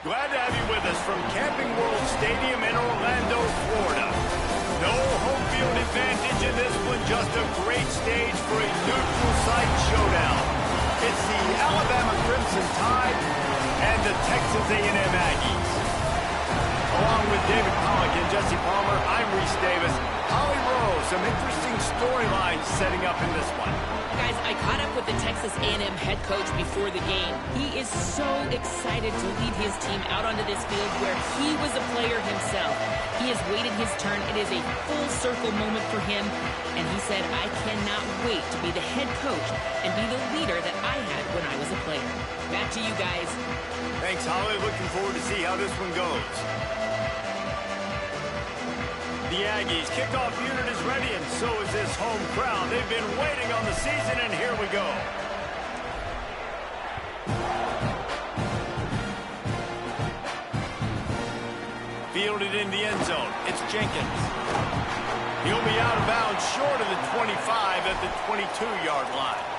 Glad to have you with us from Camping World Stadium in Orlando, Florida. No home field advantage in this one, just a great stage for a neutral site showdown. It's the Alabama Crimson Tide and the Texas A&M Aggies. Along with David Pollack and Jesse Palmer, I'm Reese Davis. Holly Rowe, some interesting storylines setting up in this one. Guys, I caught up with the Texas A&M head coach before the game. He is so excited to lead his team out onto this field where he was a player himself. He has waited his turn. It is a full circle moment for him. And he said, I cannot wait to be the head coach and be the leader that I had when I was a player. Back to you guys. Thanks, Holly. Looking forward to see how this one goes. The Aggies kickoff unit is ready, and so is this home crowd. They've been waiting on the season, and here we go. Fielded in the end zone. It's Jenkins. He'll be out of bounds short of the 25 at the 22-yard line.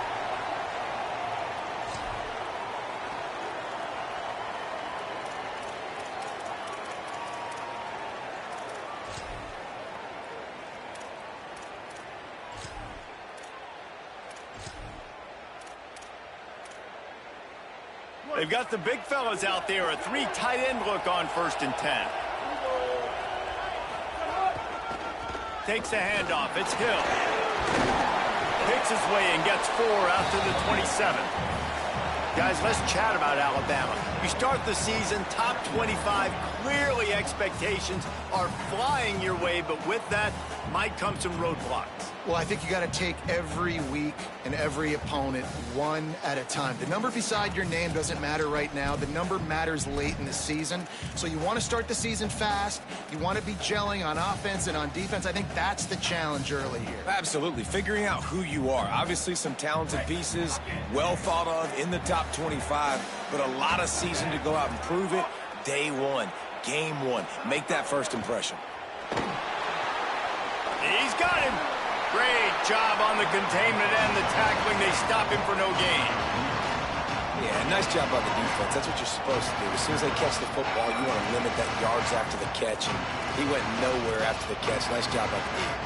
They've got the big fellas out there, a three tight end look on 1st and 10. Takes a handoff, it's Hill. Picks his way and gets 4 out to the 27. Guys, let's chat about Alabama. You start the season top 25, clearly expectations are flying your way, but with that might come some roadblocks. Well, I think you got to take every week and every opponent one at a time. The number beside your name doesn't matter right now. The number matters late in the season. So you want to start the season fast. You want to be gelling on offense and on defense. I think that's the challenge early here. Absolutely. Figuring out who you are. Obviously some talented pieces, well thought of in the top 25, but a lot of season to go out and prove it. Day one, game one. Make that first impression. He's got him. Great job on the containment and the tackling. They stop him for no gain. Yeah, nice job by the defense. That's what you're supposed to do. As soon as they catch the football, you want to limit that yards after the catch, and he went nowhere after the catch. Nice job by the defense.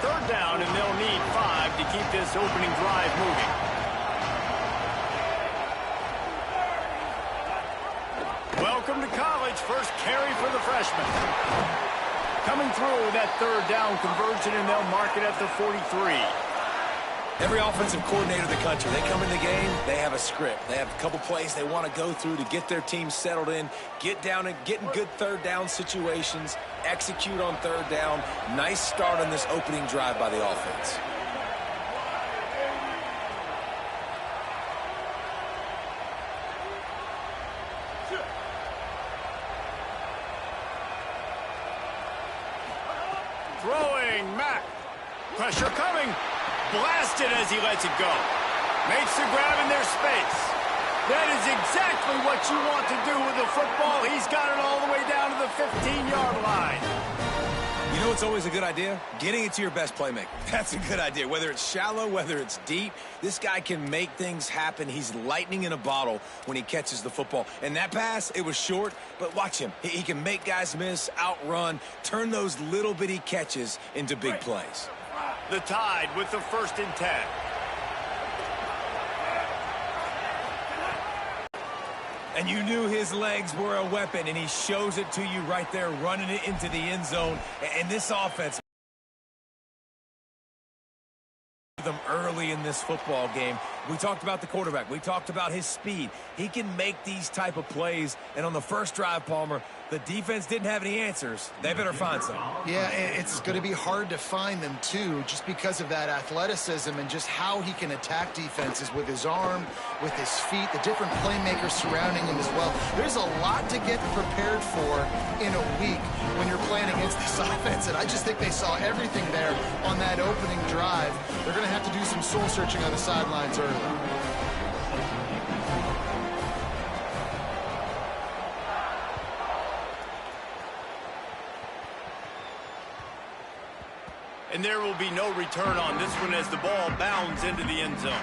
Third down, and they'll need 5 to keep this opening drive moving. Welcome to college. First carry for the freshman. Coming through that third down conversion, and they'll mark it at the 43. Every offensive coordinator in the country, they come in the game, they have a script. They have a couple plays they want to go through to get their team settled in, get down and get in good third down situations, execute on third down. Nice start on this opening drive by the offense. Throwing, Mack. Pressure coming. Blasted as he lets it go. Makes the grab in their space. That is exactly what you want to do with the football. He's got it all the way down to the 15-yard line. You know what's always a good idea? Getting it to your best playmaker. That's a good idea. Whether it's shallow, whether it's deep, this guy can make things happen. He's lightning in a bottle when he catches the football. And that pass, it was short, but watch him. He can make guys miss, outrun, turn those little bitty catches into big plays. The Tide with the 1st and 10. And you knew his legs were a weapon, and he shows it to you right there, running it into the end zone. And this offense, them early in this football game. We talked about the quarterback. We talked about his speed. He can make these type of plays. And on the first drive, Palmer, the defense didn't have any answers. They better find some. Yeah, it's going to be hard to find them, too, just because of that athleticism and just how he can attack defenses with his arm, with his feet, the different playmakers surrounding him as well. There's a lot to get prepared for in a week when you're playing against this offense, and I just think they saw everything there on that opening drive. They're going to have to do some soul-searching on the sidelines early. And there will be no return on this one as the ball bounds into the end zone.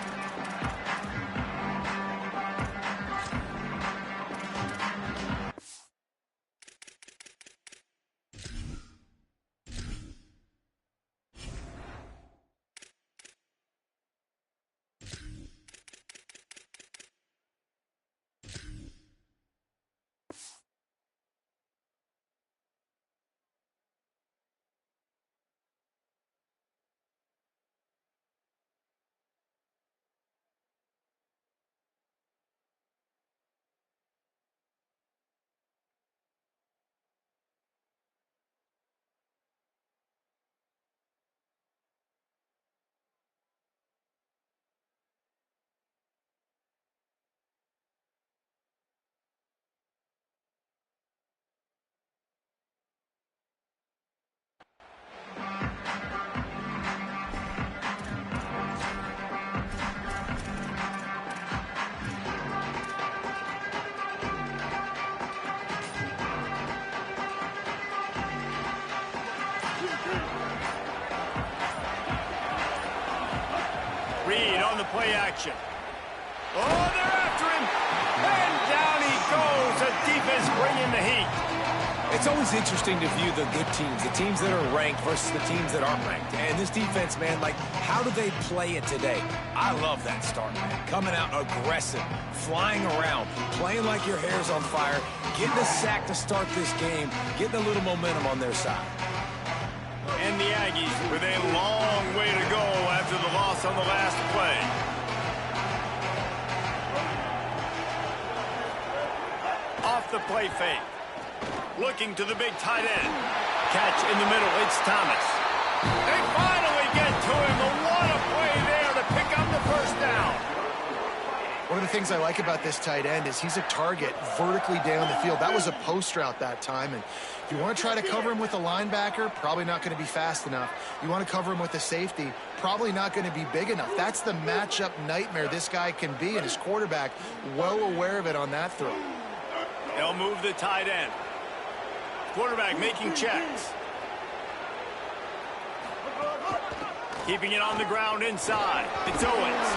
Reed on the play action. Oh, they're after him. And down he goes. The defense bringing the heat. It's always interesting to view the good teams, the teams that are ranked versus the teams that aren't ranked. And this defense, man, like, how do they play it today? I love that start, man. Coming out aggressive, flying around, playing like your hair's on fire, getting a sack to start this game, getting a little momentum on their side. And the Aggies with a long way to go after the loss on the last play. Off the play fake. Looking to the big tight end. Catch in the middle. It's Thomas. They finally get to him. And what a play there to pick up the first down. One of the things I like about this tight end is he's a target vertically down the field. That was a post route that time. And if you want to try to cover him with a linebacker, probably not going to be fast enough. You want to cover him with a safety, probably not going to be big enough. That's the matchup nightmare this guy can be, and his quarterback well aware of it on that throw. They'll move the tight end. Quarterback making checks. Keeping it on the ground inside. It's Owens.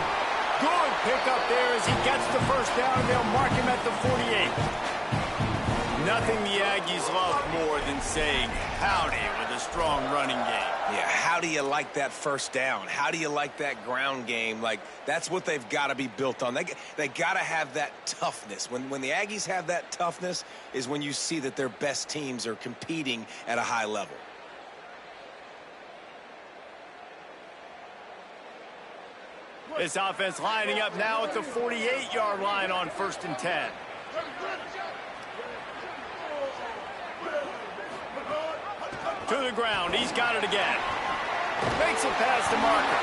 Good pickup there as he gets the first down. They'll mark him at the 48. Nothing the Aggies love more than saying howdy with a strong running game. Yeah, how do you like that first down? How do you like that ground game? Like, that's what they've got to be built on. They got to have that toughness. When the Aggies have that toughness is when you see that their best teams are competing at a high level. This offense lining up now at the 48-yard line on 1st and 10. To the ground. He's got it again. Makes it past the marker.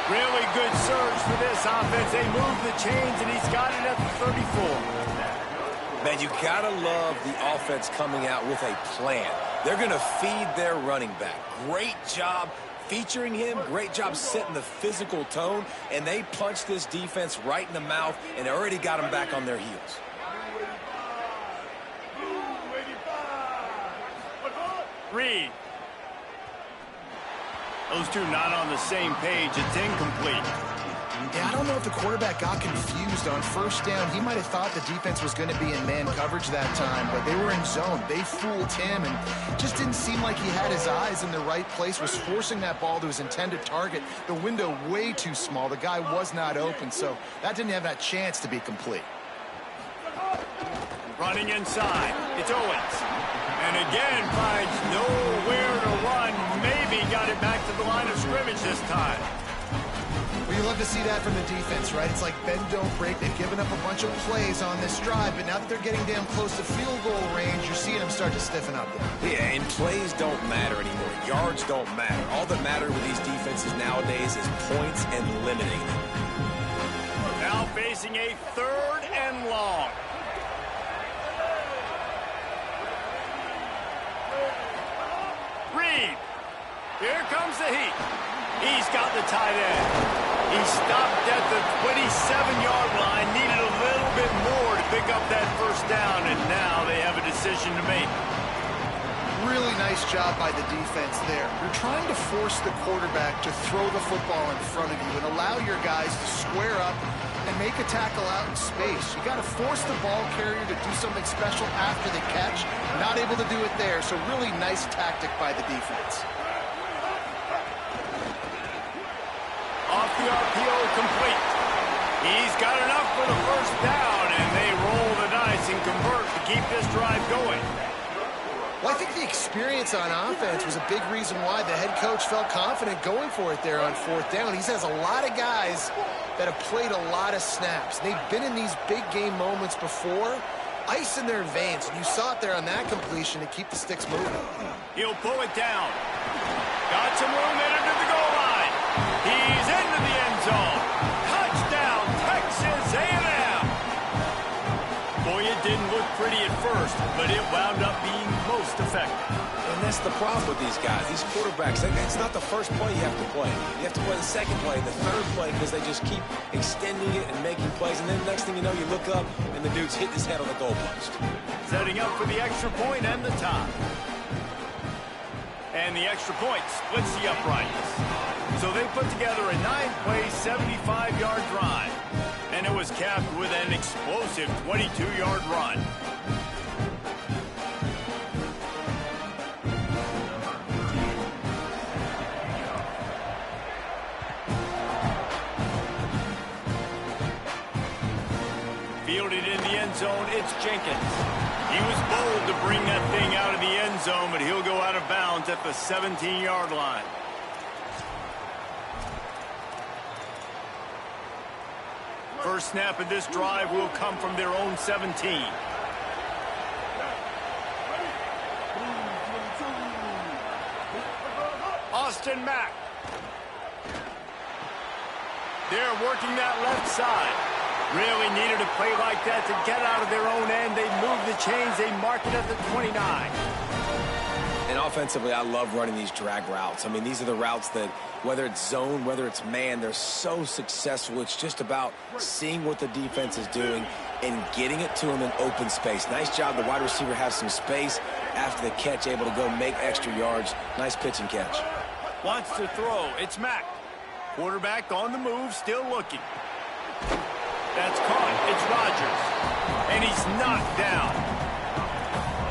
Really good surge for this offense. They move the chains, and he's got it at the 34. Man, you got to love the offense coming out with a plan. They're going to feed their running back. Great job featuring him. Great job setting the physical tone. And they punched this defense right in the mouth, and they already got them back on their heels. Reed. Those two not on the same page. It's incomplete. Yeah, I don't know if the quarterback got confused on first down. He might have thought the defense was going to be in man coverage that time, but they were in zone. They fooled him, and just didn't seem like he had his eyes in the right place, was forcing that ball to his intended target. The window way too small. The guy was not open, so that didn't have that chance to be complete. Running inside. It's Owens. And again finds nowhere to run. Maybe got it back to the line of scrimmage this time. Well, you love to see that from the defense, right? It's like bend, don't break. They've given up a bunch of plays on this drive, but now that they're getting damn close to field goal range, you're seeing them start to stiffen up there. Yeah, and plays don't matter anymore. Yards don't matter. All that matters with these defenses nowadays is points and limiting them. Now facing a 3rd and long. Reed. Here comes the heat. He's got the tight end. He stopped at the 27-yard line, needed a little bit more to pick up that first down, and now they have a decision to make. Really nice job by the defense there. You're trying to force the quarterback to throw the football in front of you and allow your guys to square up and make a tackle out in space. You got to force the ball carrier to do something special after the catch. Not able to do it there, so really nice tactic by the defense. Off the RPO, complete. He's got enough for the first down, and they roll the dice and convert to keep this drive going. Well, I think the experience on offense was a big reason why the head coach felt confident going for it there on 4th down. He has a lot of guys that have played a lot of snaps. They've been in these big game moments before. Ice in their veins, and you saw it there on that completion to keep the sticks moving. He'll pull it down. Got some room in into the goal line. He's into the end zone. Touchdown, Texas A&M. Boy, it didn't look pretty at first, but it wound up being most effective. And that's the problem with these guys. These quarterbacks, it's not the first play you have to play. You have to play the second play, the third play, because they just keep extending it and making plays. And then the next thing you know, you look up, and the dude's hitting his head on the goalpost. Setting up for the extra point and the tie. And the extra point splits the uprights. So they put together a 9-play, 75-yard drive. And it was capped with an explosive 22-yard run. Fielded in the end zone, it's Jenkins. He was bold to bring that thing out of the end zone, but he'll go out of bounds at the 17-yard line. First snap of this drive will come from their own 17. Austin Mack. They're working that left side. Really needed a play like that to get out of their own end. They move the chains. They mark it at the 29. And offensively, I love running these drag routes. I mean, these are the routes that, whether it's zone, whether it's man, they're so successful. It's just about seeing what the defense is doing and getting it to them in open space. Nice job. The wide receiver has some space after the catch, able to go make extra yards. Nice pitch and catch. Wants to throw. It's Mack. Quarterback on the move, still looking. That's caught. It's Rodgers. And he's knocked down.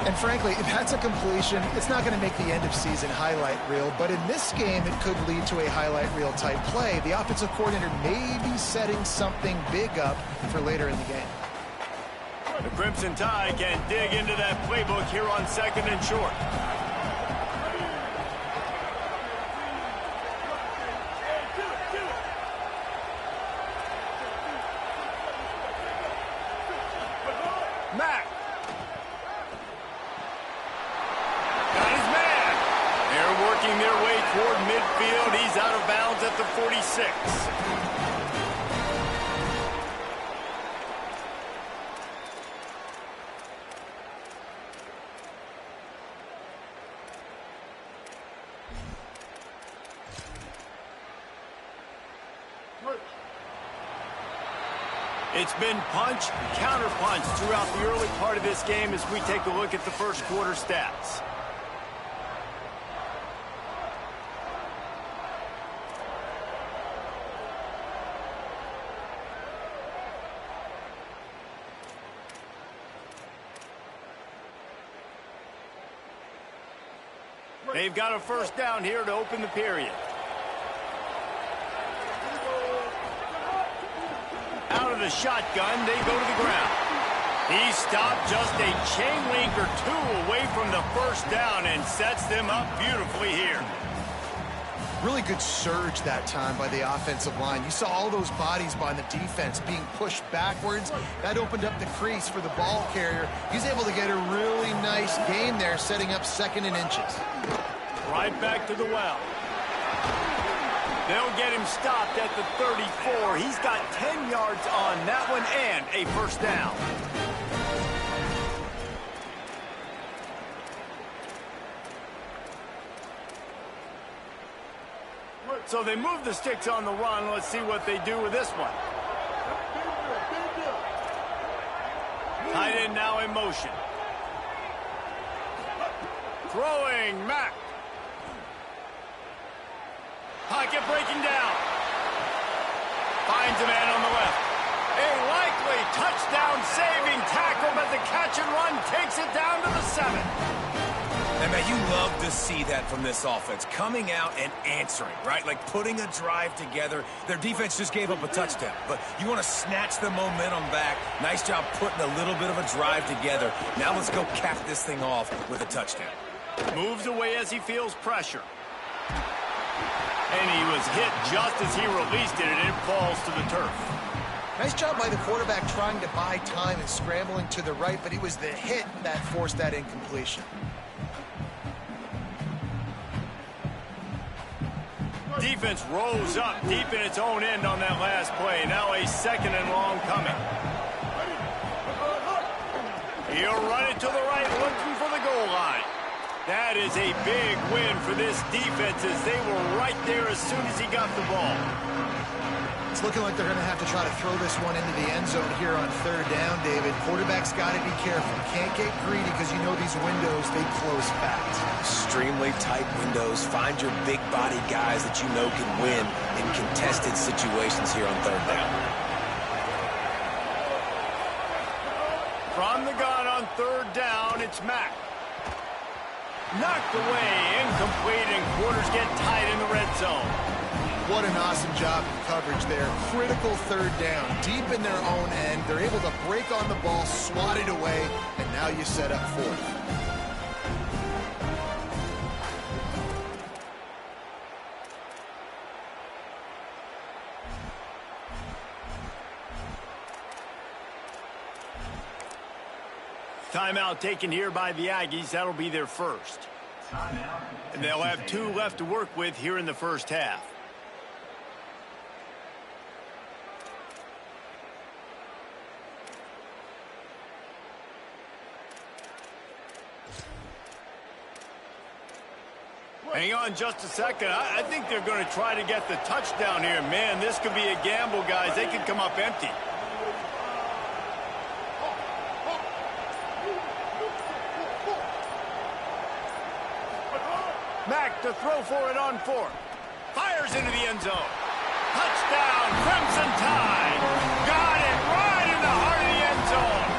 And frankly, if that's a completion, it's not going to make the end-of-season highlight reel. But in this game, it could lead to a highlight reel type play. The offensive coordinator may be setting something big up for later in the game. The Crimson Tide can dig into that playbook here on 2nd and short. Mack. Got his man. They're working their way toward midfield. He's out of bounds at the 46. It's been punch, counter-punch throughout the early part of this game as we take a look at the first quarter stats. They've got a first down here to open the period. Out of the shotgun, they go to the ground. He stopped just a chain link or two away from the first down and sets them up beautifully here. Really good surge that time by the offensive line. You saw all those bodies by the defense being pushed backwards. That opened up the crease for the ball carrier. He's able to get a really nice gain there, setting up 2nd and inches. Right back to the well. They'll get him stopped at the 34. He's got 10 yards on that one and a first down. So they move the sticks on the run. Let's see what they do with this one. Tight end now in motion. Throwing, Mack. Pocket breaking down. Finds a man on the left. A likely touchdown-saving tackle, but the catch and run takes it down to the 7. And, man, you love to see that from this offense. Coming out and answering, right? Like putting a drive together. Their defense just gave up a touchdown, but you want to snatch the momentum back. Nice job putting a little bit of a drive together. Now let's go cap this thing off with a touchdown. Moves away as he feels pressure. And he was hit just as he released it, and it falls to the turf. Nice job by the quarterback trying to buy time and scrambling to the right, but it was the hit that forced that incompletion. Defense rose up deep in its own end on that last play. Now a 2nd and long coming. He'll run it to the right, looking for the goal line. That is a big win for this defense as they were right there as soon as he got the ball. It's looking like they're going to have to try to throw this one into the end zone here on third down, David. Quarterback's got to be careful. Can't get greedy because you know these windows, they close fast. Extremely tight windows. Find your big body guys that you know can win in contested situations here on third down. From the gun on third down, it's Mack. Knocked away, incomplete, and quarters get tight in the red zone. What an awesome job in coverage there. Critical third down, deep in their own end. They're able to break on the ball, swat it away, and now you set up fourth. Timeout taken here by the Aggies. That'll be their first. And they'll have 2 left to work with here in the first half. Hang on just a second. I think they're going to try to get the touchdown here. Man, this could be a gamble, guys. They could come up empty. Mack to throw for it on fourth. Fires into the end zone. Touchdown, Crimson Tide. Got it right in the heart of the end zone.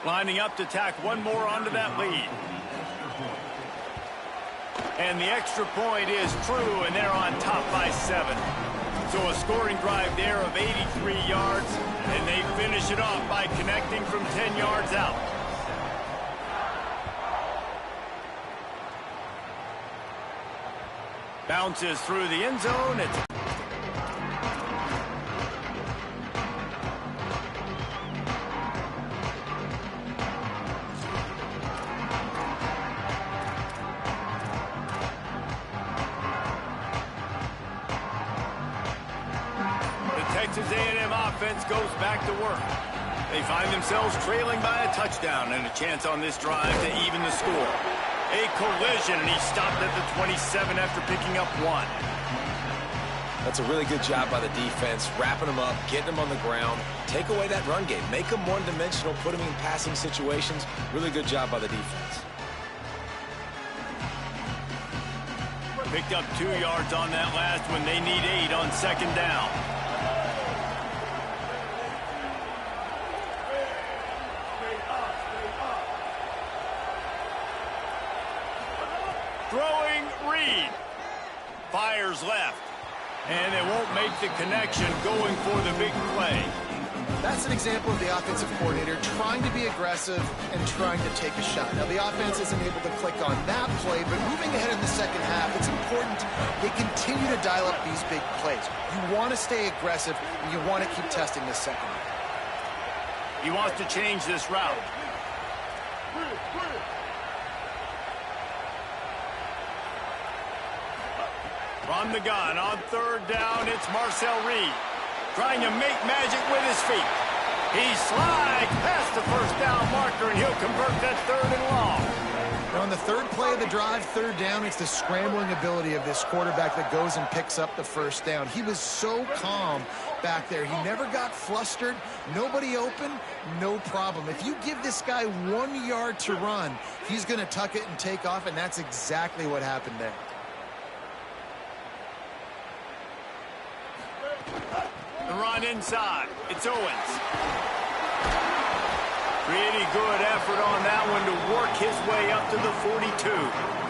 Lining up to tack one more onto that lead. And the extra point is true, and they're on top by 7. So a scoring drive there of 83 yards, and they finish it off by connecting from 10 yards out. Bounces through the end zone. Texas A&M offense goes back to work. They find themselves trailing by a touchdown and a chance on this drive to even the score. A collision, and he stopped at the 27 after picking up 1. That's a really good job by the defense, wrapping them up, getting them on the ground, take away that run game, make them one-dimensional, put them in passing situations. Really good job by the defense. Picked up 2 yards on that last one. They need 8 on second down. Throwing Reed. Fires left. And they won't make the connection going for the big play. That's an example of the offensive coordinator trying to be aggressive and trying to take a shot. Now, the offense isn't able to click on that play, but moving ahead in the second half, it's important they continue to dial up these big plays. You want to stay aggressive, and you want to keep testing this second half. He wants to change this route. From the gun on third down, it's Marcel Reed. Trying to make magic with his feet. He slides past the first down marker, and he'll convert that 3rd and long. Now on the third play of the drive, third down, it's the scrambling ability of this quarterback that goes and picks up the first down. He was so calm back there. He never got flustered. Nobody open, no problem. If you give this guy 1 yard to run, he's going to tuck it and take off, and that's exactly what happened there. The run inside. It's Owens. Pretty good effort on that one to work his way up to the 42.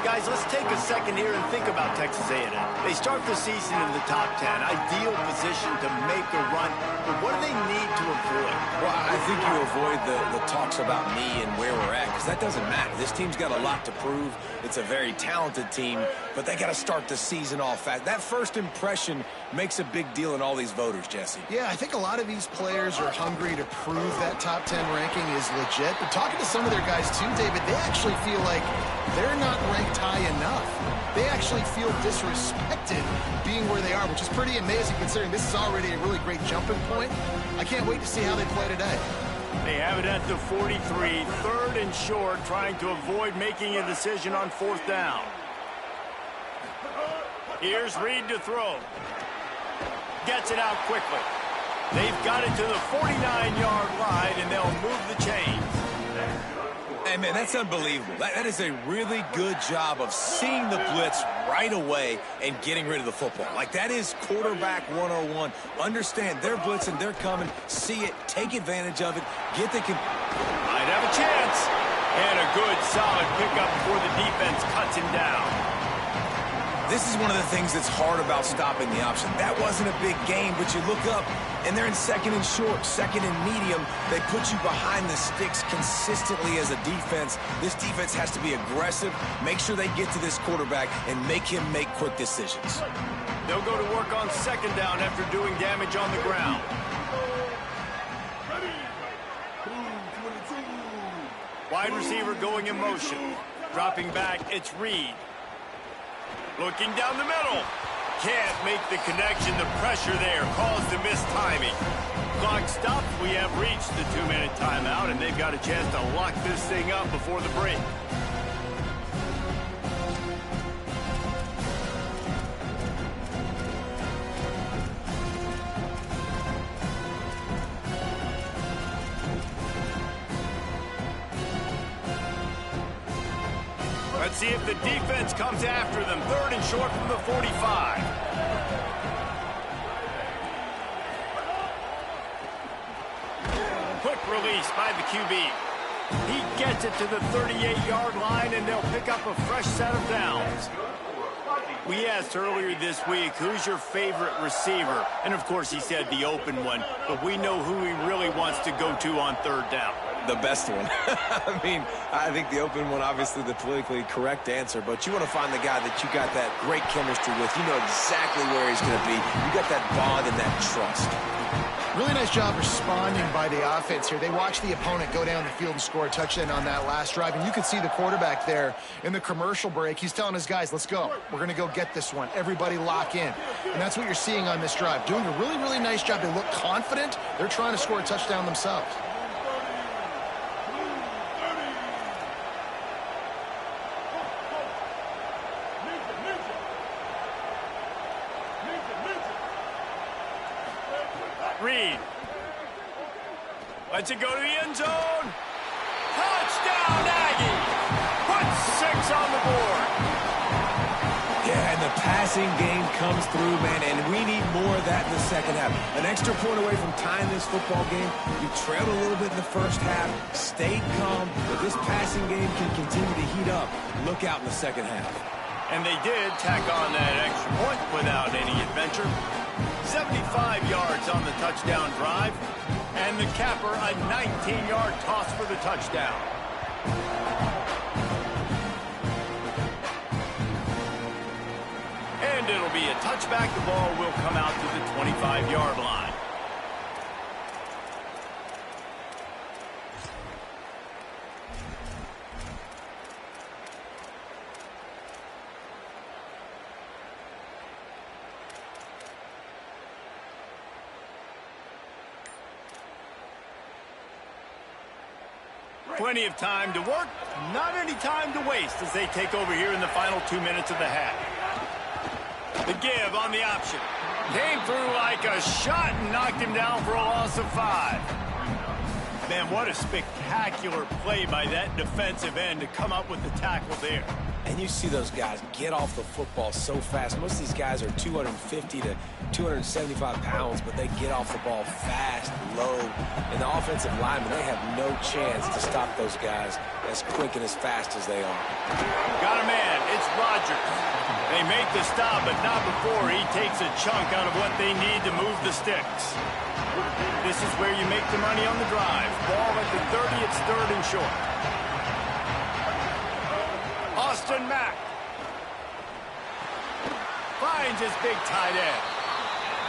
Guys, let's take a second here and think about Texas A&M. They start the season in the top 10. Ideal position to make a run. But what do they need to avoid? Well, I think you avoid the talks about me and where we're at, because that doesn't matter. This team's got a lot to prove. It's a very talented team, but they got to start the season off fast. That first impression makes a big deal in all these voters, Jesse. Yeah, I think a lot of these players are hungry to prove that top 10 ranking is legit. But talking to some of their guys too, David, they actually feel like they're not ranked high enough. They actually feel disrespected being where they are, which is pretty amazing considering this is already a really great jumping point. I can't wait to see how they play today. They have it at the 43, 3rd and short, trying to avoid making a decision on 4th down. Here's Reed to throw. Gets it out quickly. They've got it to the 49-yard line, and they'll move the chains. Hey, man, that's unbelievable. That is a really good job of seeing the blitz right away and getting rid of the football. Like, that is quarterback 101. Understand, they're blitzing, they're coming, see it, take advantage of it, get the... Might have a chance. And a good, solid pickup before the defense cuts him down. This is one of the things that's hard about stopping the option. That wasn't a big gain, but you look up, and they're in 2nd and short, 2nd and medium. They put you behind the sticks consistently as a defense. This defense has to be aggressive, make sure they get to this quarterback, and make him make quick decisions. They'll go to work on 2nd down after doing damage on the ground. Wide receiver going in motion. Dropping back, it's Reed. Looking down the middle. Can't make the connection. The pressure there caused the missed timing. Clock stops. We have reached the 2-minute timeout, and they've got a chance to lock this thing up before the break. Let's see if the defense comes after them. 3rd and short from the 45. Quick release by the QB. He gets it to the 38-yard line, and they'll pick up a fresh set of downs. We asked earlier this week, who's your favorite receiver? And, of course, he said the open one. But we know who he really wants to go to on 3rd down. The best one. I mean, I think the open one, obviously the politically correct answer, but you want to find the guy that you got that great chemistry with. You know exactly where he's going to be. You got that bond and that trust. Really nice job responding by the offense here. They watched the opponent go down the field and score a touchdown on that last drive, and you could see the quarterback there in the commercial break. He's telling his guys, let's go. We're going to go get this one. Everybody lock in. And that's what you're seeing on this drive. Doing a really, really nice job. They look confident. They're trying to score a touchdown themselves. Reed. Lets it go to the end zone. Touchdown, Aggie. Put 6 on the board. Yeah, and the passing game comes through, man, and we need more of that in the second half. An extra point away from tying this football game. You trailed a little bit in the first half, stayed calm, but this passing game can continue to heat up. Look out in the second half. And they did tack on that extra point without any adventure. 75 yards on the touchdown drive. And the capper, a 19-yard toss for the touchdown. And it'll be a touchback. The ball will come out to the 25-yard line. Plenty of time to work, not any time to waste as they take over here in the final 2 minutes of the half. The give on the option. Came through like a shot and knocked him down for a loss of 5. Man, what a spectacular play by that defensive end to come up with the tackle there. And you see those guys get off the football so fast. Most of these guys are 250 to 275 pounds, but they get off the ball fast, low. And the offensive linemen, they have no chance to stop those guys as quick and as fast as they are. Got a man. It's Rodgers. They make the stop, but not before he takes a chunk out of what they need to move the sticks. This is where you make the money on the drive. Ball at the 30, it's 3rd and short. Austin Mack finds his big tight end.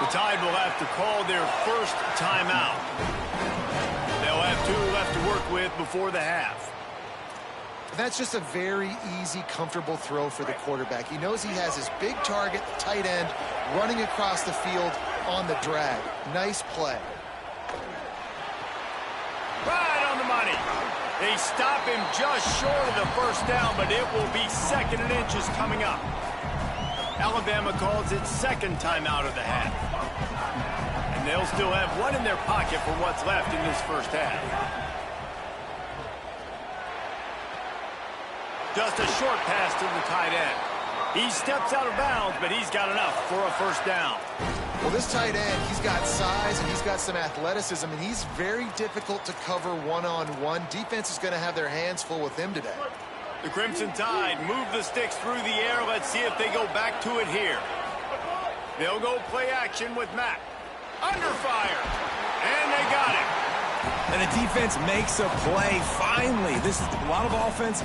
The Tide will have to call their first timeout. They'll have 2 left to work with before the half. That's just a very easy, comfortable throw for the quarterback. He knows he has his big target, the tight end, running across the field on the drag. Nice play. They stop him just short of the first down, but it will be 2nd and inches coming up. Alabama calls it 2nd timeout of the half. And they'll still have one in their pocket for what's left in this first half. Just a short pass to the tight end. He steps out of bounds, but he's got enough for a first down. Well, this tight end, he's got size and he's got some athleticism, and he's very difficult to cover one-on-one. Defense is going to have their hands full with him today. The Crimson Tide move the sticks through the air. Let's see if they go back to it here. They'll go play action with Matt. Under fire. And they got it. And the defense makes a play. Finally, this is a lot of offense.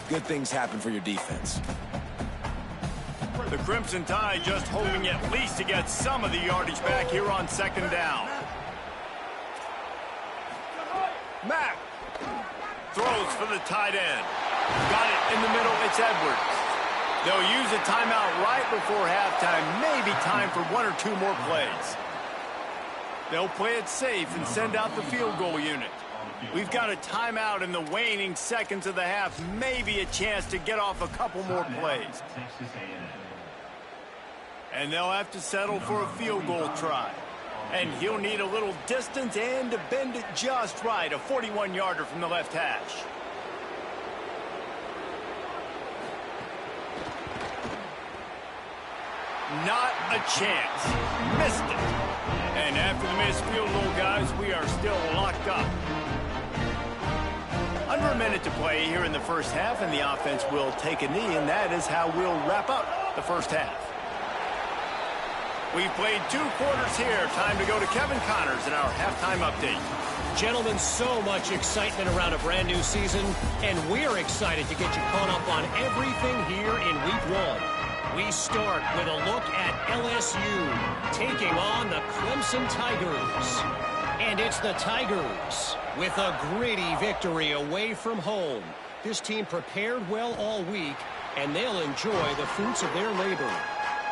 Good things happen for your defense. The Crimson Tide just hoping at least to get some of the yardage back here on 2nd down. Matt throws for the tight end. Got it in the middle. It's Edwards. They'll use a timeout right before halftime. Maybe time for 1 or 2 more plays. They'll play it safe and send out the field goal unit. We've got a timeout in the waning seconds of the half. Maybe a chance to get off a couple more plays. And they'll have to settle for a field goal try. And he'll need a little distance and to bend it just right. A 41-yarder from the left hash. Not a chance. Missed it. And after the missed field goal, guys, we are still locked up. Under a minute to play here in the first half, and the offense will take a knee, and that is how we'll wrap up the first half. We've played 2 quarters here. Time to go to Kevin Connors in our halftime update. Gentlemen, so much excitement around a brand new season, and we're excited to get you caught up on everything here in Week 1. We start with a look at LSU taking on the Clemson Tigers. And it's the Tigers with a gritty victory away from home. This team prepared well all week, and they'll enjoy the fruits of their labor,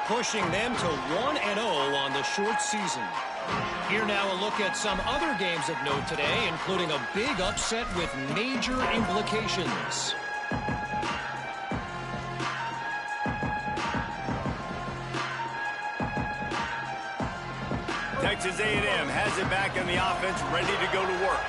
pushing them to 1-0 on the short season. Here now a look at some other games of note today, including a big upset with major implications. Texas A&M has it back in the offense, ready to go to work.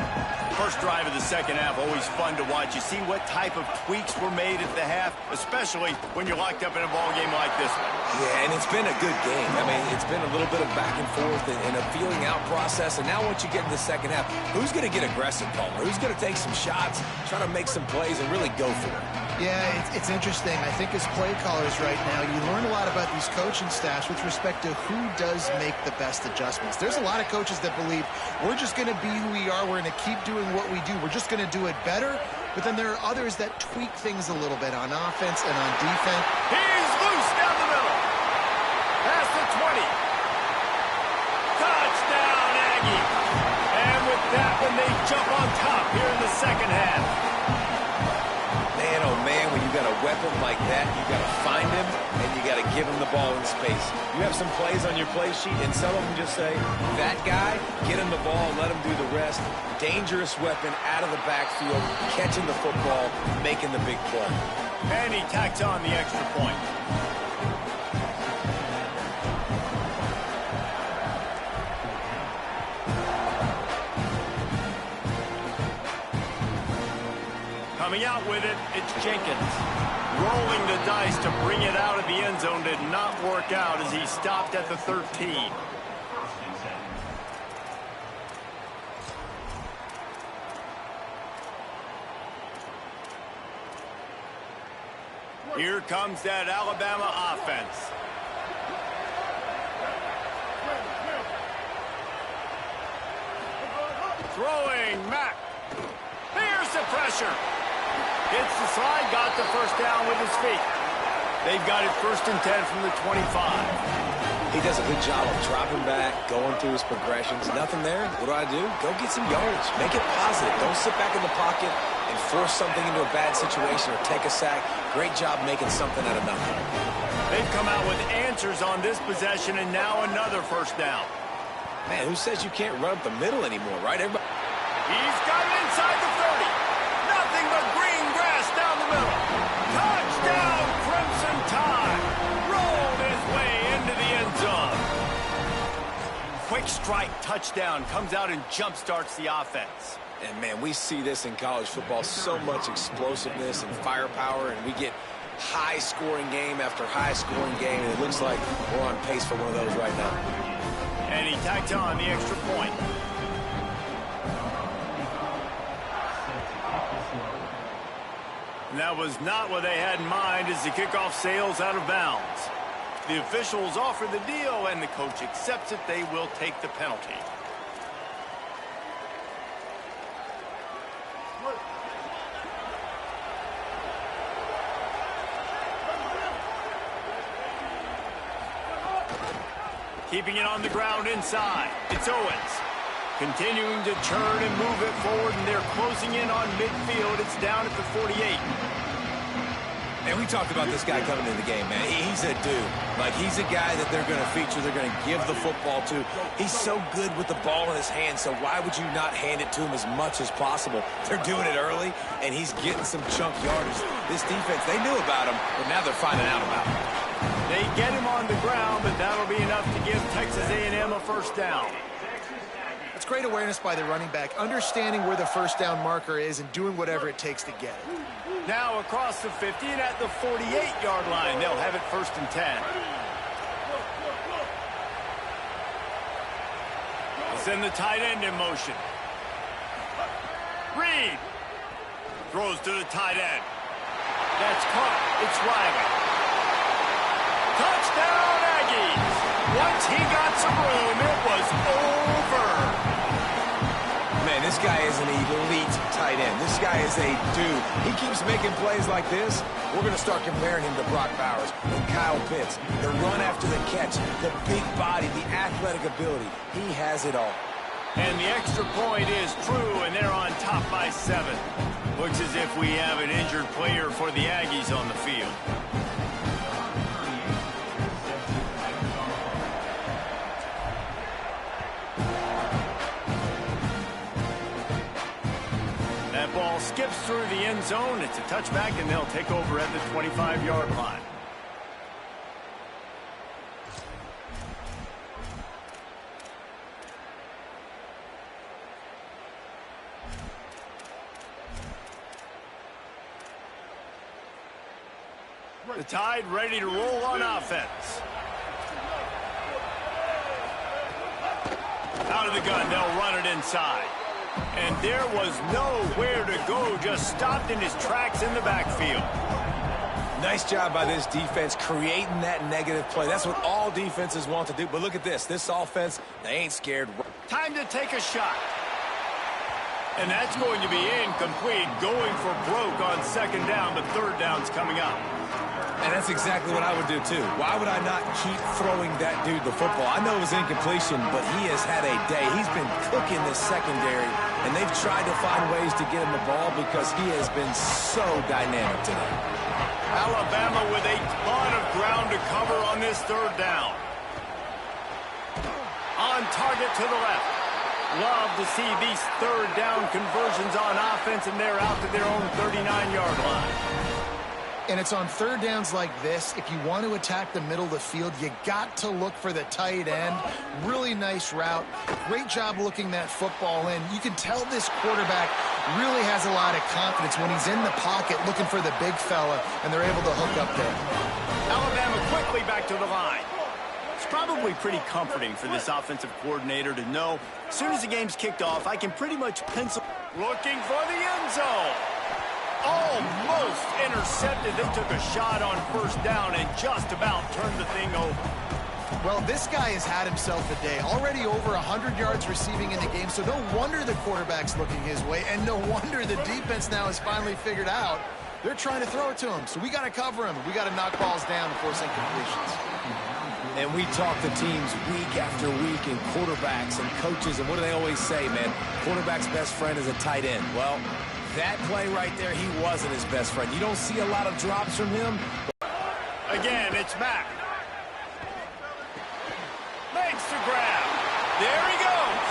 First drive of the second half, always fun to watch. You see what type of tweaks were made at the half, especially when you're locked up in a ball game like this one. Yeah, and it's been a good game. I mean, it's been a little bit of back and forth and a feeling out process. And now once you get in the second half, who's going to get aggressive, Palmer? Who's going to take some shots, try to make some plays, and really go for it? Yeah, it's interesting. I think as play callers right now, you learn a lot about these coaching staffs with respect to who does make the best adjustments. There's a lot of coaches that believe we're just going to be who we are. We're going to keep doing what we do. We're just going to do it better. But then there are others that tweak things a little bit on offense and on defense. He's loose down the middle. Past the 20. Touchdown, Aggie. And with that one, they jump on top here in the second half. Man, oh man, when you got a weapon like that, you got to find him and you got to give him the ball in space. You have some plays on your play sheet, and some of them just say, that guy, get him the ball, let him do the rest. Dangerous weapon out of the backfield, catching the football, making the big play. And he tacks on the extra point. Coming out with it, it's Jenkins. Rolling the dice to bring it out of the end zone did not work out as he stopped at the 13. Here comes that Alabama offense. Throwing, Mack. Here's the pressure. Hits the slide, got the first down with his feet. They've got it 1st and 10 from the 25. He does a good job of dropping back, going through his progressions. Nothing there. What do? Go get some yards. Make it positive. Don't sit back in the pocket and force something into a bad situation or take a sack. Great job making something out of nothing. They've come out with answers on this possession, and now another first down. Man, who says you can't run up the middle anymore, right? Everybody. He's got it inside the 30. strike touchdown comes out and jump-starts the offense. And, man, we see this in college football, so much explosiveness and firepower, and we get high-scoring game after high-scoring game, and it looks like we're on pace for one of those right now. And he tacked on the extra point. And that was not what they had in mind as the kickoff sails out of bounds. The officials offer the deal, and the coach accepts it. They will take the penalty. Keeping it on the ground inside. It's Owens. Continuing to turn and move it forward, and they're closing in on midfield. It's down at the 48. And we talked about this guy coming into the game, man. He's a dude. Like, he's a guy that they're going to feature, they're going to give the football to. He's so good with the ball in his hand, so why would you not hand it to him as much as possible? They're doing it early, and he's getting some chunk yardage. This defense, they knew about him, but now they're finding out about him. They get him on the ground, but that'll be enough to give Texas A&M a first down. It's great awareness by the running back, understanding where the first down marker is and doing whatever it takes to get it. Now across the 50 and at the 48-yard line, they'll have it 1st and 10. They'll send the tight end in motion. Reed throws to the tight end. That's caught. It's Riley. Touchdown, Aggies! Once he got some room, it was over. Man, this guy is an elite tight end. This guy is a dude. He keeps making plays like this. We're going to start comparing him to Brock Bowers and Kyle Pitts. The run after the catch, the big body, the athletic ability. He has it all. And the extra point is true, and they're on top by 7. Looks as if we have an injured player for the Aggies on the field. That ball skips through the end zone. It's a touchback, and they'll take over at the 25-yard line. The Tide ready to roll on offense. Out of the gun, they'll run it inside. And there was nowhere to go, just stopped in his tracks in the backfield. Nice job by this defense creating that negative play. That's what all defenses want to do. But look at this. This offense, they ain't scared. Time to take a shot. And that's going to be incomplete, going for broke on 2nd down, but 3rd down's coming up. And that's exactly what I would do, too. Why would I not keep throwing that dude the football? I know it was incompletion, but he has had a day. He's been cooking this secondary, and they've tried to find ways to get him the ball because he has been so dynamic today. Alabama with a ton of ground to cover on this 3rd down. On target to the left. Love to see these 3rd down conversions on offense, and they're out to their own 39-yard line. And it's on 3rd downs like this, if you want to attack the middle of the field, you got to look for the tight end. Really nice route. Great job looking that football in. You can tell this quarterback really has a lot of confidence when he's in the pocket looking for the big fella, and they're able to hook up there. Alabama quickly back to the line. It's probably pretty comforting for this offensive coordinator to know as soon as the game's kicked off, I can pretty much pencil. Looking for the end zone. Almost intercepted. They took a shot on 1st down and just about turned the thing over. Well, this guy has had himself a day. Already over 100 yards receiving in the game, so no wonder the quarterback's looking his way, and no wonder the defense now has finally figured out they're trying to throw it to him. So we got to cover him. We got to knock balls down and force incompletions. And we talk to teams week after week and quarterbacks and coaches, and what do they always say, man? Quarterback's best friend is a tight end. Well, that play right there, he wasn't his best friend. You don't see a lot of drops from him. Again, it's Mack. Makes the grab. There he goes.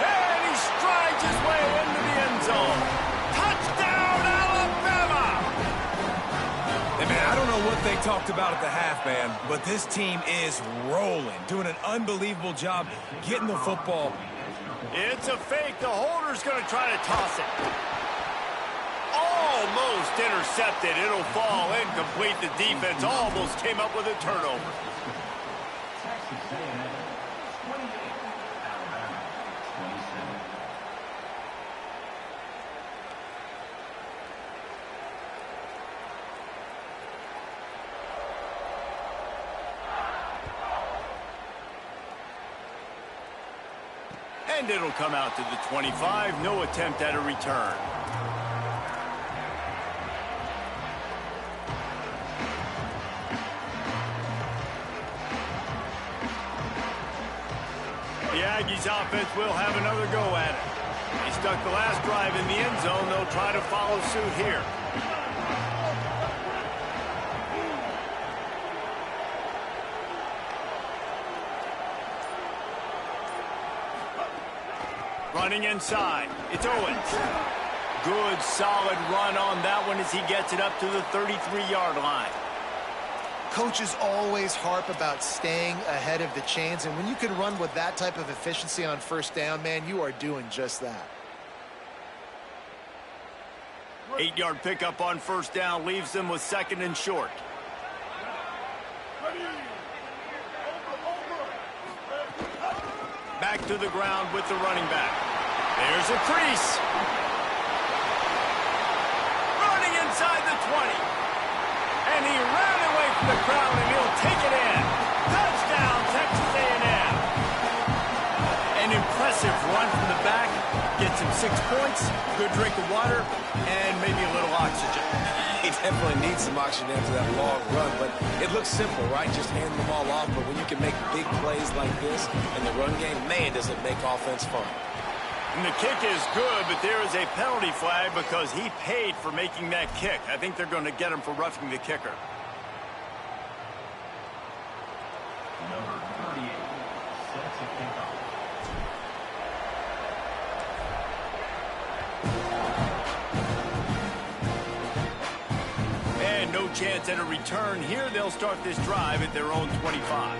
And he strides his way into the end zone. Touchdown, Alabama! And man, I don't know know what they talked about at the half, man, but this team is rolling, doing an unbelievable job getting the football. It's a fake. The holder's going to try to toss it. Almost intercepted. It'll fall incomplete. The defense almost came up with a turnover. And it'll come out to the 25. No attempt at a return. The Aggies offense will have another go at it. They stuck the last drive in the end zone. They'll try to follow suit here. Running inside. It's Owens. Good, solid run on that one as he gets it up to the 33-yard line. Coaches always harp about staying ahead of the chains, and when you can run with that type of efficiency on first down, man, you are doing just that. 8-yard pickup on first down leaves them with second and short. Back to the ground with the running back. There's a crease. Running inside the 20. And he ran away from the crowd, and he'll take it in. Touchdown, Texas A&M. An impressive run from the back. Gets him 6 points, good drink of water, and maybe a little oxygen. He definitely needs some oxygen after that long run, but it looks simple, right? Just hand them all off, but when you can make big plays like this in the run game, man, does it make offense fun. And the kick is good, but there is a penalty flag because he paid for making that kick. I think they're going to get him for roughing the kicker. Number 38 sets a kickoff. And no chance at a return here. They'll start this drive at their own 25.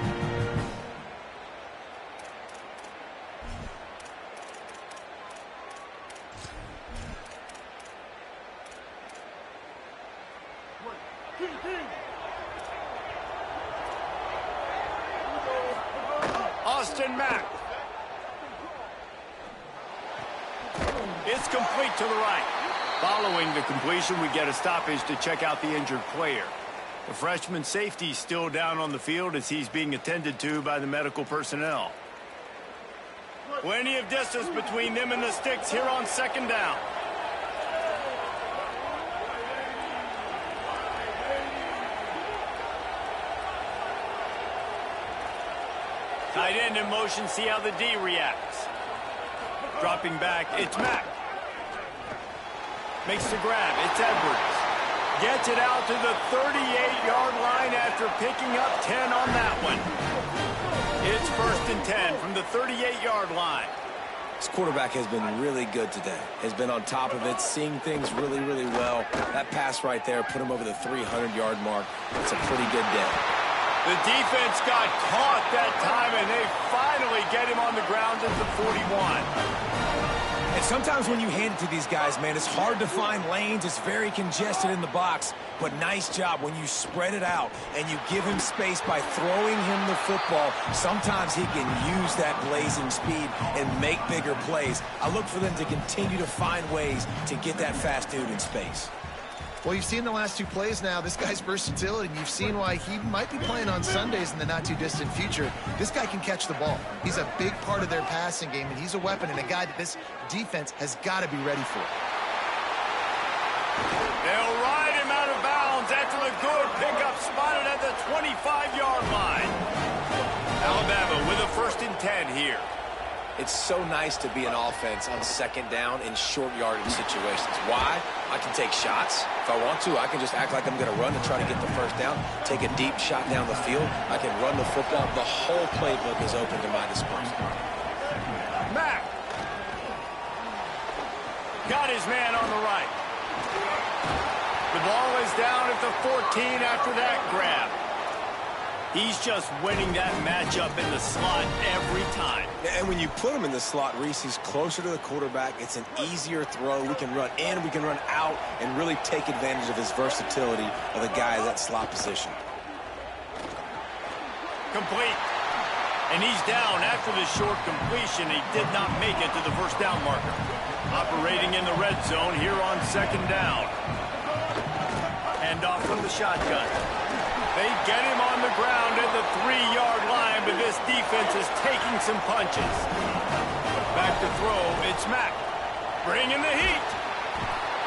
Austin Mack. It's complete to the right. Following the completion, we get a stoppage to check out the injured player. The freshman safety still down on the field as he's being attended to by the medical personnel. Plenty of distance between them and the sticks here on second down. Tight end in motion, see how the D reacts. Dropping back, it's Mack. Makes the grab, it's Edwards. Gets it out to the 38-yard line after picking up 10 on that one. It's 1st and 10 from the 38-yard line. This quarterback has been really good today. Has been on top of it, seeing things really, really well. That pass right there put him over the 300-yard mark. It's a pretty good day. The defense got caught that time, and they finally get him on the ground at the 41. And sometimes when you hand it to these guys, man, it's hard to find lanes. It's very congested in the box. But nice job when you spread it out and you give him space by throwing him the football. Sometimes he can use that blazing speed and make bigger plays. I look for them to continue to find ways to get that fast dude in space. Well, you've seen the last 2 plays now. This guy's versatility, and you've seen why he might be playing on Sundays in the not-too-distant future. This guy can catch the ball. He's a big part of their passing game, and he's a weapon and a guy that this defense has got to be ready for. They'll ride him out of bounds after the good pickup spotted at the 25-yard line. Alabama with a 1st and 10 here. It's so nice to be an offense on second down in short yardage situations. Why? I can take shots. If I want to, I can just act like I'm going to run and try to get the first down, take a deep shot down the field. I can run the football. The whole playbook is open to my disposal. Mack. Got his man on the right. The ball is down at the 14 after that grab. He's just winning that matchup in the slot every time. And when you put him in the slot, Reese, he's closer to the quarterback. It's an easier throw. We can run in, we can run out, and really take advantage of his versatility of the guy at that slot position. Complete. And he's down after the short completion. He did not make it to the first down marker. Operating in the red zone here on second down. Hand off from the shotgun. They get him on the ground at the 3-yard line, but this defense is taking some punches. Back to throw, it's Mack. Bringing the heat.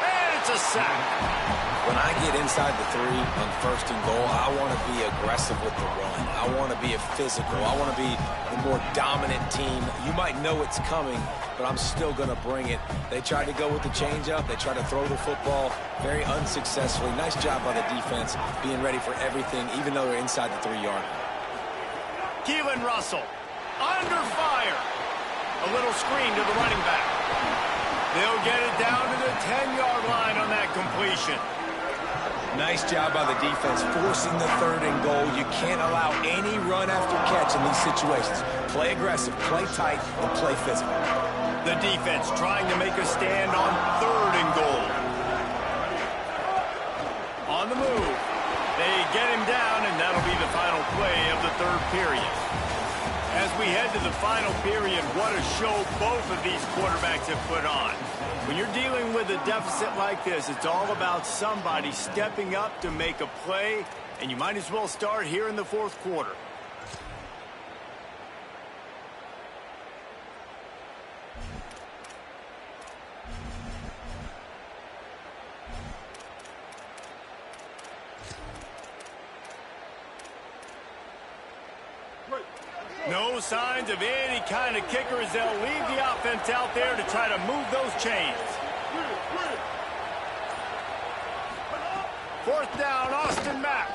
And it's a sack. When I get inside the 3 on first and goal, I want to be aggressive with the run. I want to be a physical. I want to be the more dominant team. You might know it's coming, but I'm still going to bring it. They tried to go with the changeup. They tried to throw the football very unsuccessfully. Nice job by the defense being ready for everything, even though they're inside the 3-yard. Keelan Russell under fire. A little screen to the running back. They'll get it down to the 10-yard line on that completion. Nice job by the defense forcing the 3rd and goal. You can't allow any run after catch in these situations. Play aggressive, play tight, and play physical. The defense trying to make a stand on 3rd and goal. On the move. They get him down, and that'll be the final play of the 3rd period. As we head to the final period, what a show both of these quarterbacks have put on. When you're dealing with a deficit like this, it's all about somebody stepping up to make a play, and you might as well start here in the 4th quarter. No signs of any kind of kicker as they'll leave the offense out there to try to move those chains. 4th down, Austin Mack.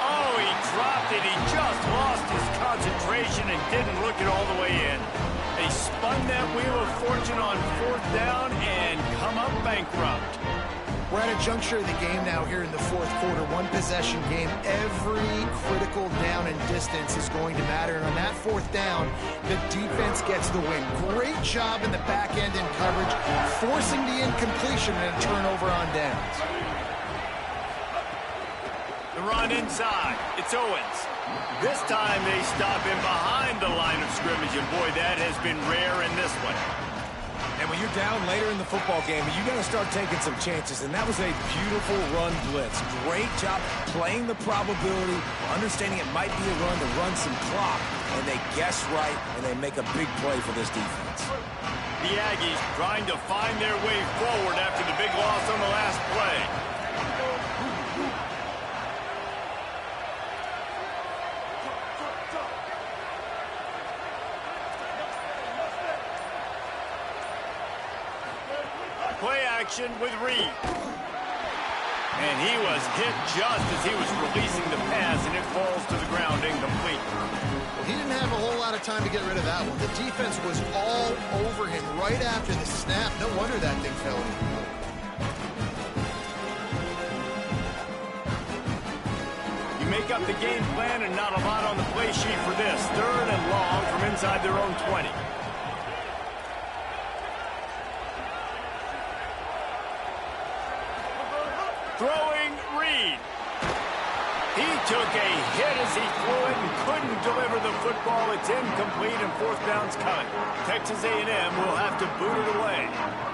Oh, he dropped it. He just lost his concentration and didn't look it all the way in. They spun that wheel of fortune on 4th down and come up bankrupt. We're at a juncture of the game now here in the 4th quarter. One-possession game. Every critical down and distance is going to matter. And on that 4th down, the defense gets the win. Great job in the back end in coverage, forcing the incompletion and a turnover on downs. The run inside. It's Owens. This time they stop him behind the line of scrimmage. And boy, that has been rare in this one. And when you're down later in the football game, you got to start taking some chances. And that was a beautiful run blitz. Great job playing the probability, understanding it might be a run to run some clock. And they guess right, and they make a big play for this defense. The Aggies trying to find their way forward after the big loss on the last play. Play action with Reed. And he was hit just as he was releasing the pass, and it falls to the ground incomplete. Well, he didn't have a whole lot of time to get rid of that one. The defense was all over him right after the snap. No wonder that thing fell in. You make up the game plan and not a lot on the play sheet for this. 3rd and long from inside their own 20. Throwing Reed. He took a hit as he threw it and couldn't deliver the football. It's incomplete and 4th down's coming. Texas A&M will have to boot it away.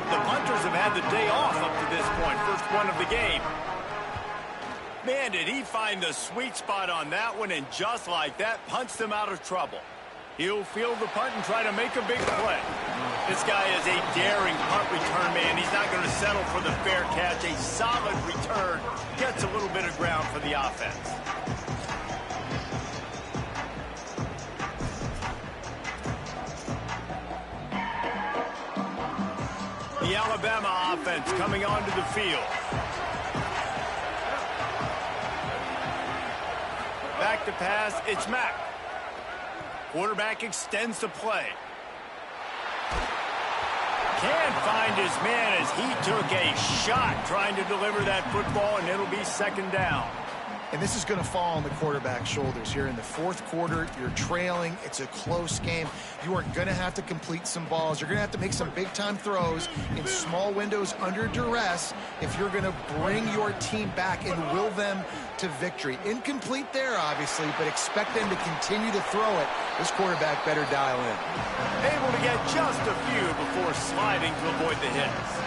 The punters have had the day off up to this point. First one of the game. Man, did he find the sweet spot on that one, and just like that, punched them out of trouble. He'll field the punt and try to make a big play. This guy is a daring punt return man. He's not going to settle for the fair catch. A solid return gets a little bit of ground for the offense. The Alabama offense coming onto the field. Back to pass, it's Mack. Quarterback extends the play. can't find his man as he took a shot trying to deliver that football, and it'll be second down. And this is going to fall on the quarterback's shoulders here in the fourth quarter. You're trailing. It's a close game. You are going to have to complete some balls. You're going to have to make some big-time throws in small windows under duress if you're going to bring your team back and will them to victory. Incomplete there, obviously, but expect them to continue to throw it. This quarterback better dial in. Able to get just a few before sliding to avoid the hits.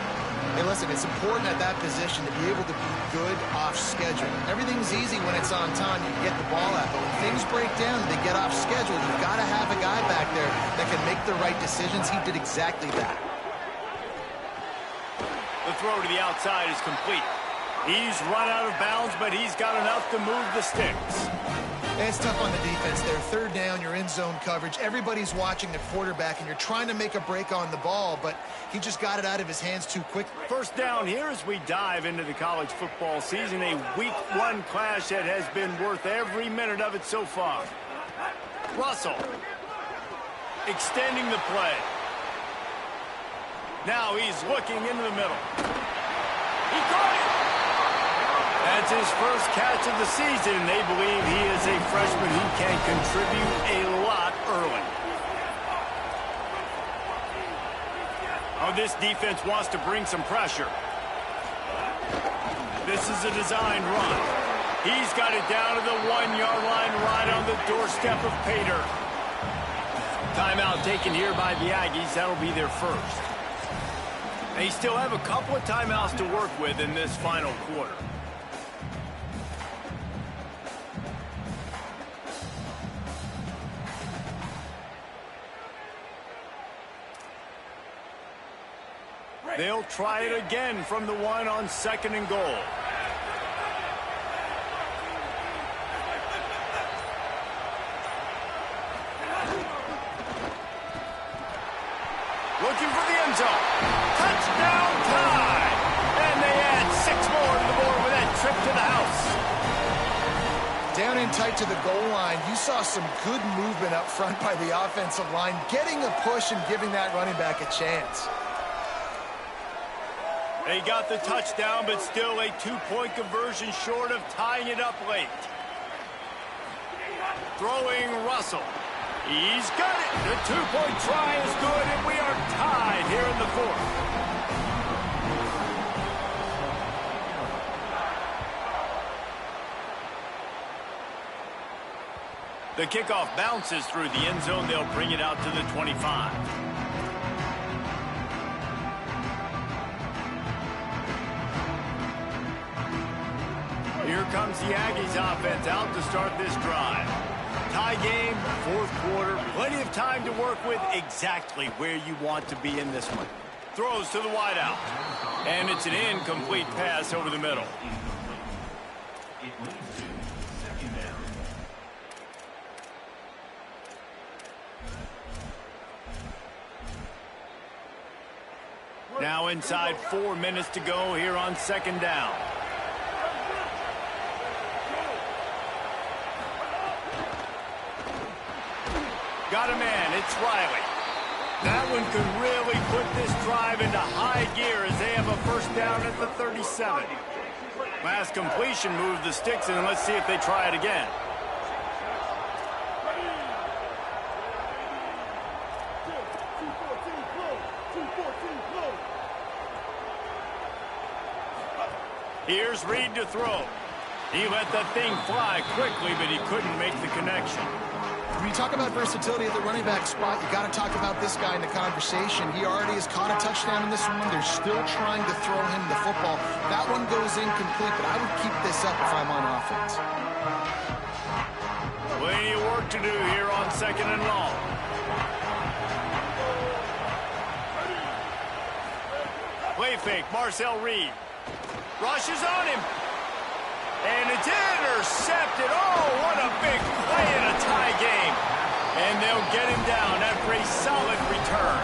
Hey, listen, it's important at that position to be able to be good off schedule. Everything's easy when it's on time. You get the ball out. But when things break down and they get off schedule, you've got to have a guy back there that can make the right decisions. He did exactly that. The throw to the outside is complete. He's run out of bounds, but he's got enough to move the sticks. And it's tough on the defense there. Third down, you're in zone coverage. Everybody's watching the quarterback, and you're trying to make a break on the ball, but he just got it out of his hands too quick. First down here as we dive into the college football season. A week one clash that has been worth every minute of it so far. Russell extending the play. Now he's looking into the middle. He caught it. That's his first catch of the season, and they believe he is a freshman who can contribute a lot early. Oh, this defense wants to bring some pressure. This is a designed run. He's got it down to the 1-yard line right on the doorstep of Pater. Timeout taken here by the Aggies. That'll be their first. They still have a couple of timeouts to work with in this final quarter. They'll try it again from the one on second and goal. Looking for the end zone. Touchdown tie! And they add 6 more to the board with that trip to the house. Down in tight to the goal line, you saw some good movement up front by the offensive line, getting a push and giving that running back a chance. They got the touchdown, but still a 2-point conversion short of tying it up late. Throwing Russell. He's got it. The 2-point try is good, and we are tied here in the fourth. The kickoff bounces through the end zone. They'll bring it out to the 25. Here comes the Aggies offense out to start this drive. Tie game, fourth quarter, plenty of time to work with, exactly where you want to be in this one. Throws to the wideout. And it's an incomplete pass over the middle. It leads to second down. Now inside 4 minutes to go here on second down. Got a man, it's Riley. That one could really put this drive into high gear as they have a first down at the 37. Last completion moved the sticks, and let's see if they try it again. Here's Reed to throw. He let that thing fly quickly, but he couldn't make the connection. When you talk about versatility at the running back spot, you got to talk about this guy in the conversation. He already has caught a touchdown in this one. They're still trying to throw him the football. That one goes incomplete, but I would keep this up if I'm on offense. Plenty of work to do here on second and long. Play fake, Marcel Reed. Rushes on him. And it's intercepted. Oh, what a big play in a tie game. And they'll get him down after a solid return.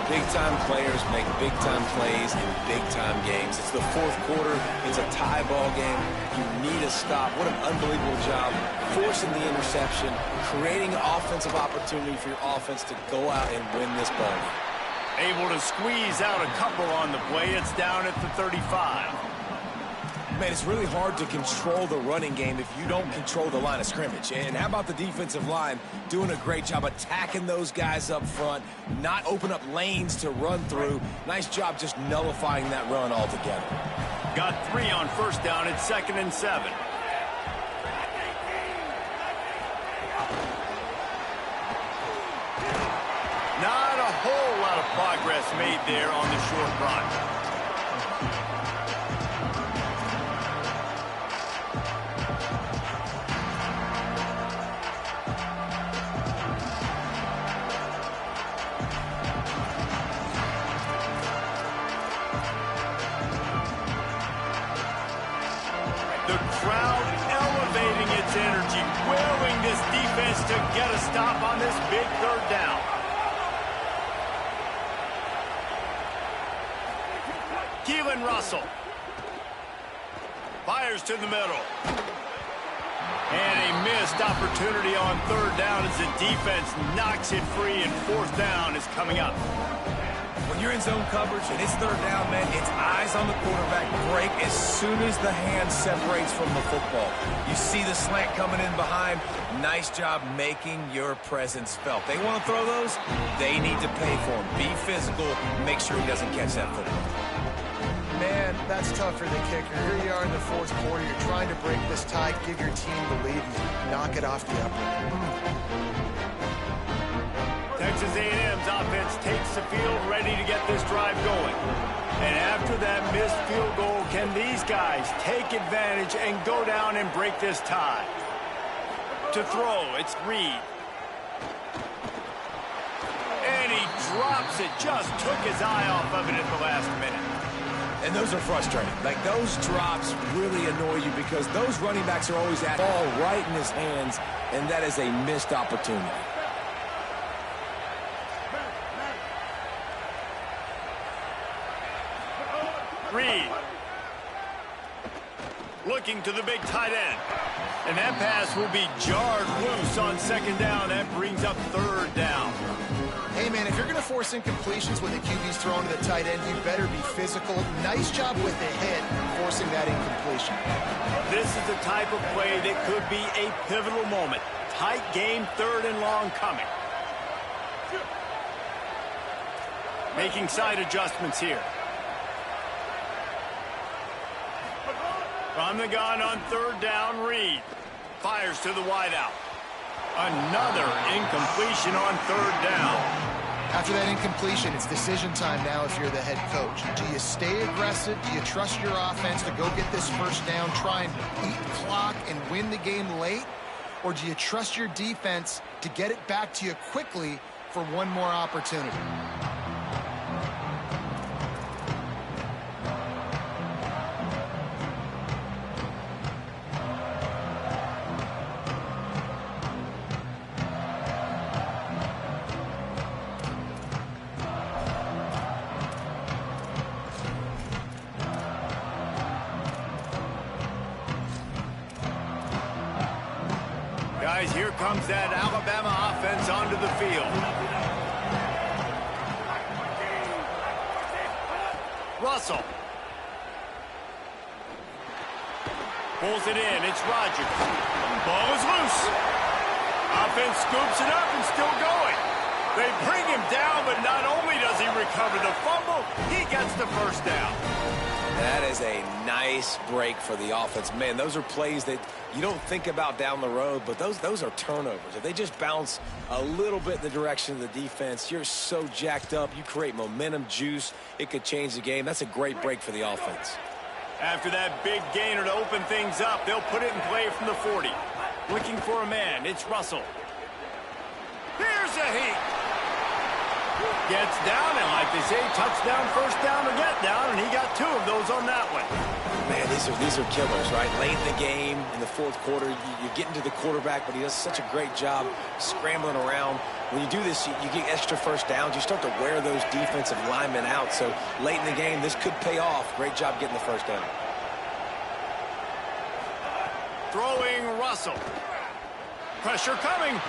Big-time players make big-time plays in big-time games. It's the fourth quarter. It's a tie ball game. You need a stop. What an unbelievable job forcing the interception, creating an offensive opportunity for your offense to go out and win this ball game. Able to squeeze out a couple on the play. It's down at the 35. Man, it's really hard to control the running game if you don't control the line of scrimmage. And how about the defensive line doing a great job attacking those guys up front, not open up lanes to run through. Nice job just nullifying that run altogether. Got 3 on first down. It's 2nd and 7. Not a whole lot of progress made there on the short run. The crowd elevating its energy, willing this defense to get a stop on this big 3rd down. Keelan Russell fires to the middle. And a missed opportunity on 3rd down as the defense knocks it free, and 4th down is coming up. When you're in zone coverage and it's 3rd down, man, it's eyes on the quarterback, break as soon as the hand separates from the football. You see the slant coming in behind. Nice job making your presence felt. They want to throw those, they need to pay for them. Be physical, make sure he doesn't catch that football. Man, that's tough for the kicker. Here you are in the 4th quarter. You're trying to break this tie, give your team the lead, and knock it off the upper. Texas A&M's offense takes the field, ready to get this drive going. And after that missed field goal, can these guys take advantage and go down and break this tie? To throw, it's Reed. And he drops it, just took his eye off of it at the last minute. And those are frustrating. Like, those drops really annoy you because those running backs are always at ball right in his hands, and that is a missed opportunity. Reed looking to the big tight end. And that pass will be jarred loose on 2nd down. That brings up 3rd down. Hey, man, if you're going to force incompletions when the QB's thrown to the tight end, you better be physical. Nice job with the hit, forcing that incompletion. This is the type of play that could be a pivotal moment. Tight game, 3rd and long coming. Making side adjustments here. From the gun on 3rd down, Reed fires to the wideout. Another incompletion on 3rd down. After that incompletion, it's decision time now if you're the head coach. Do you stay aggressive? Do you trust your offense to go get this 1st down, try and eat clock and win the game late? Or do you trust your defense to get it back to you quickly for one more opportunity? Guys, here comes that Alabama offense onto the field. Russell. Pulls it in. It's Rodgers. Ball is loose. Offense scoops it up and still going. They bring him down, but not only does he recover the fumble, he gets the 1st down. That is a nice break for the offense. Man, those are plays that you don't think about down the road, but those are turnovers. If they just bounce a little bit in the direction of the defense, you're so jacked up. You create momentum, juice. It could change the game. That's a great break for the offense. After that big gainer to open things up, they'll put it in play from the 40. Looking for a man. It's Russell. Here's a heat. Gets down, and like they say, touchdown, 1st down, or get down, and he got 2 of those on that one. Man, these are killers, right? Late in the game, in the 4th quarter, you're getting to the quarterback, but he does such a great job scrambling around. When you do this, you get extra 1st downs. You start to wear those defensive linemen out. So late in the game, this could pay off. Great job getting the 1st down. Throwing Russell. Pressure coming.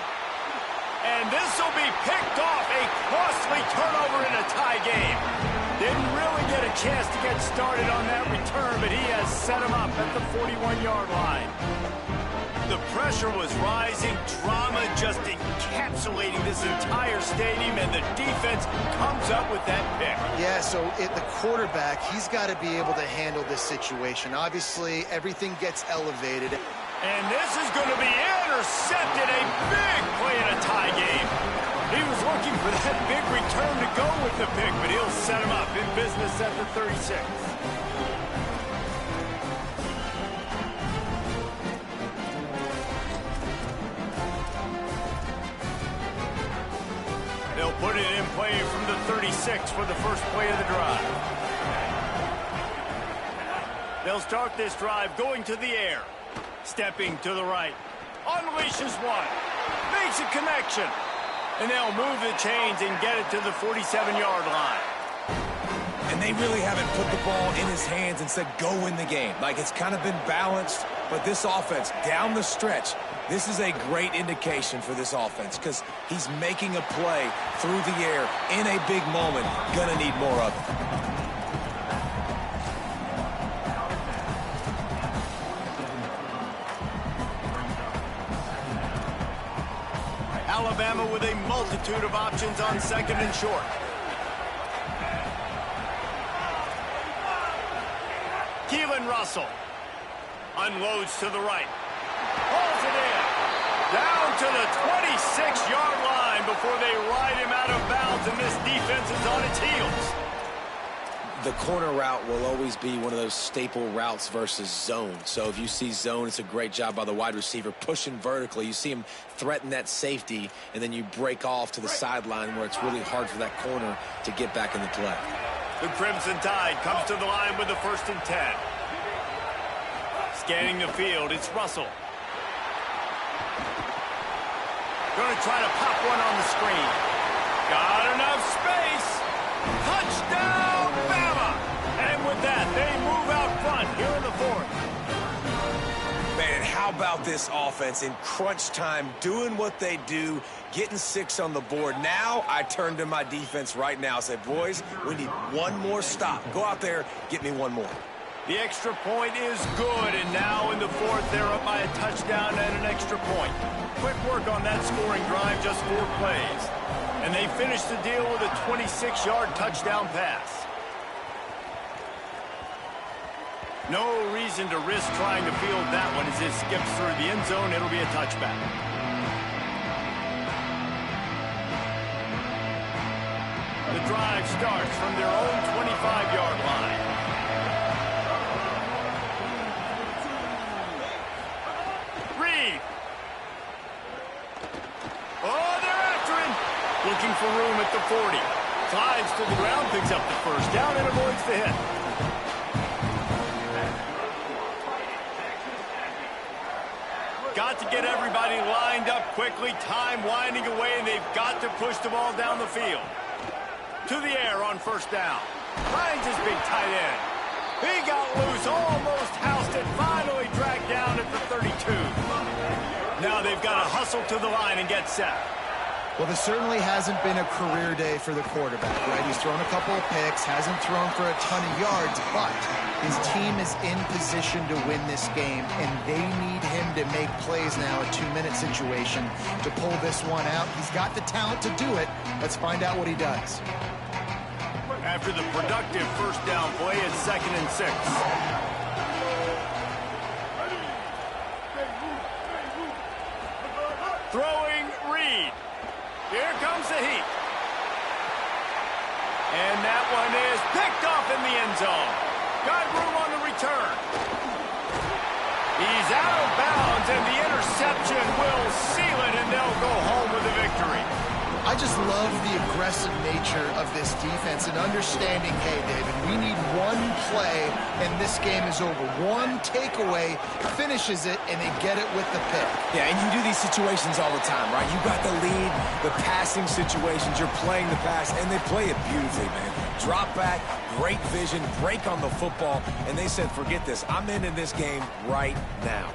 And this will be picked off. A costly turnover in a tie game. Didn't really get a chance to get started on that return, but he has set him up at the 41-yard line. The pressure was rising, drama just encapsulating this entire stadium, and the defense comes up with that pick. Yeah, so the quarterback, he's got to be able to handle this situation. Obviously, everything gets elevated. And this is going to be intercepted. A big play in a tie game. He was looking for that big return to go with the pick, but he'll set him up in business at the 36. They'll put it in play from the 36 for the first play of the drive. They'll start this drive going to the air. Stepping to the right. Unleashes one. Makes a connection. And they'll move the chains and get it to the 47-yard line. And they really haven't put the ball in his hands and said, go win the game. Like, it's kind of been balanced, but this offense, down the stretch, this is a great indication for this offense because he's making a play through the air in a big moment. Gonna need more of it. Alabama with a multitude of options on second and short. Keelan Russell unloads to the right. Pulls it in. Down to the 26-yard line before they ride him out of bounds, and this defense is on its heels. The corner route will always be one of those staple routes versus zone. So if you see zone, it's a great job by the wide receiver pushing vertically. You see him threaten that safety, and then you break off to the sideline where it's really hard for that corner to get back in the play. The Crimson Tide comes to the line with the 1st and 10. Scanning the field, it's Russell. Going to try to pop one on the screen. Got enough space. Touchdown, Bama! And with that, they move out front here in the 4th. Man, how about this offense in crunch time, doing what they do, getting 6 on the board. Now I turn to my defense right now and say, boys, we need one more stop. Go out there, get me one more. The extra point is good, and now in the 4th, they're up by a touchdown and an extra point. Quick work on that scoring drive, just 4 plays. And they finish the deal with a 26-yard touchdown pass. No reason to risk trying to field that one as it skips through the end zone. It'll be a touchback. The drive starts from their own 25-yard line. Reed. Oh, they're after him. Looking for room at the 40. Slides to the ground, picks up the 1st down, and avoids the hit. Got to get everybody lined up quickly. Time winding away, and they've got to push the ball down the field. To the air on 1st down. Finds his big tight end. He got loose, almost housed it, finally dragged down at the 32. Now they've got to hustle to the line and get set. Well, this certainly hasn't been a career day for the quarterback, right? He's thrown a couple of picks, hasn't thrown for a ton of yards, but his team is in position to win this game, and they need him to make plays now, a 2-minute situation, to pull this one out. He's got the talent to do it. Let's find out what he does. After the productive 1st down play, it's 2nd and 6. Throwing Reed. Here comes the heat. And that one is picked off in the end zone. Got room on the return. He's out of bounds, and the interception will seal it, and they'll go home with a victory. I just love the aggressive nature of this defense and understanding, hey, David, we need one play, and this game is over. One takeaway finishes it, and they get it with the pick. Yeah, and you do these situations all the time, right? You got the lead, the passing situations, you're playing the pass, and they play it beautifully, man. Drop back, great vision, break on the football, and they said, forget this. I'm in this game right now.